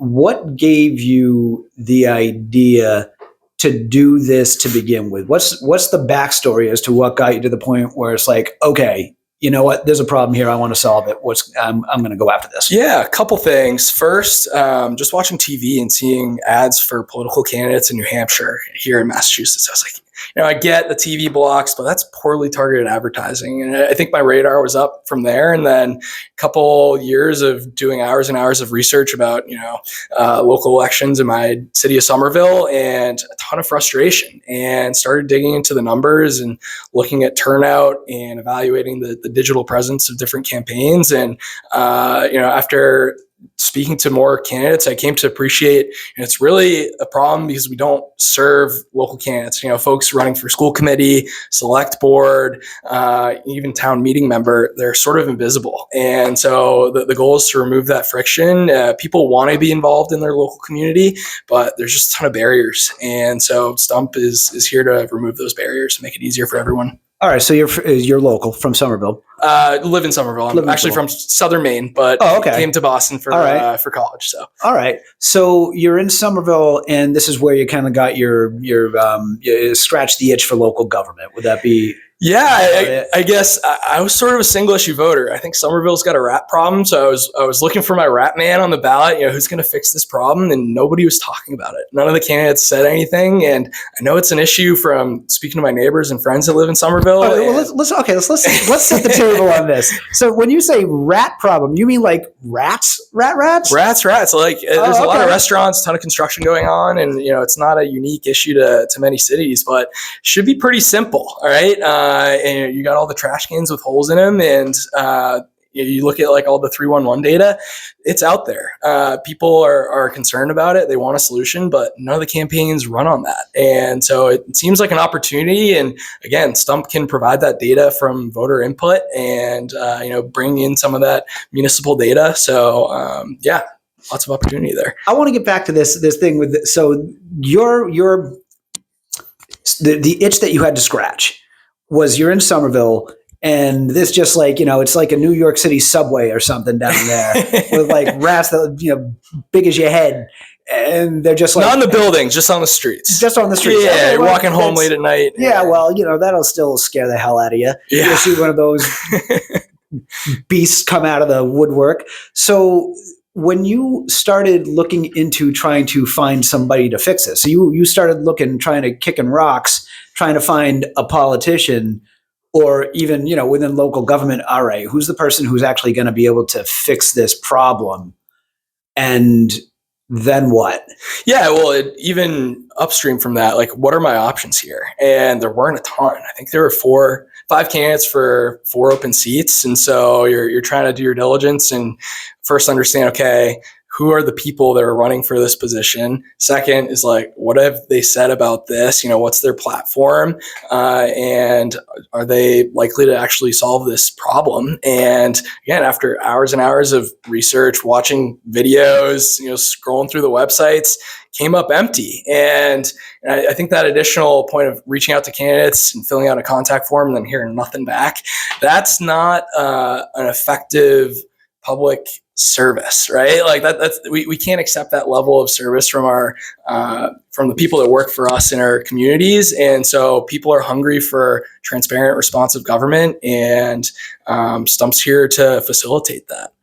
what gave you the idea to do this to begin with? What's the backstory as to what got you to the point where it's like, okay, you know what, there's a problem here, I want to solve it. I'm going to go after this. Yeah, a couple things. First, just watching TV and seeing ads for political candidates in New Hampshire, here in Massachusetts, I was like, I get the TV blocks, but that's poorly targeted advertising. And I think my radar was up from there. And then a couple years of doing hours and hours of research about, local elections in my city of Somerville, and a ton of frustration, and started digging into the numbers and looking at turnout and evaluating the digital presence of different campaigns. And, after speaking to more candidates, I came to appreciate it's really a problem because we don't serve local candidates. Folks running for school committee, select board, even town meeting member, they're sort of invisible. And so the goal is to remove that friction. People want to be involved in their local community, but there's just a ton of barriers. And so Stump is here to remove those barriers and make it easier for everyone. All right, so you're local from Somerville. Live in Somerville. I'm actually from Southern Maine, but came to Boston for college. So all right, so you're in Somerville, and this is where you kind of got your you scratched the itch for local government. Would that be? Yeah, I guess I was sort of a single issue voter. I think Somerville's got a rat problem, so I was looking for my rat man on the ballot. Who's going to fix this problem? And nobody was talking about it. None of the candidates said anything, and I know it's an issue from speaking to my neighbors and friends that live in Somerville. Let's set the table on this. So when you say rat problem, you mean like rats? Rats? Like there's a lot of restaurants, a ton of construction going on, and it's not a unique issue to many cities, but should be pretty simple. All right. And you got all the trash cans with holes in them, and you look at like all the 311 data, it's out there. People are concerned about it. They want a solution, but none of the campaigns run on that. And so it seems like an opportunity. And again, Stump can provide that data from voter input and, bring in some of that municipal data. So lots of opportunity there. I want to get back to this thing with, so the itch that you had to scratch was you're in Somerville, and this just like, it's like a New York City subway or something down there with like rats that, big as your head. And they're just like... Not in the buildings, just on the streets. Just on the streets. Yeah, you're walking home late at night. Yeah, well, that'll still scare the hell out of you. Yeah. You'll see one of those beasts come out of the woodwork. So when you started looking into trying to find somebody to fix this, so you started trying to kicking rocks, trying to find a politician, or even, within local government, all right, who's the person who's actually going to be able to fix this problem? And then what? Yeah, well, even upstream from that, like, what are my options here? And there weren't a ton. I think there were 5 candidates for 4 open seats. And so you're trying to do your diligence and first understand, okay, who are the people that are running for this position? Second is like, what have they said about this? What's their platform? And are they likely to actually solve this problem? And again, after hours and hours of research, watching videos, scrolling through the websites, came up empty. And I think that additional point of reaching out to candidates and filling out a contact form and then hearing nothing back, that's not an effective public service, right? Like that's we can't accept that level of service from from the people that work for us in our communities. And so people are hungry for transparent, responsive government, and Stump's here to facilitate that.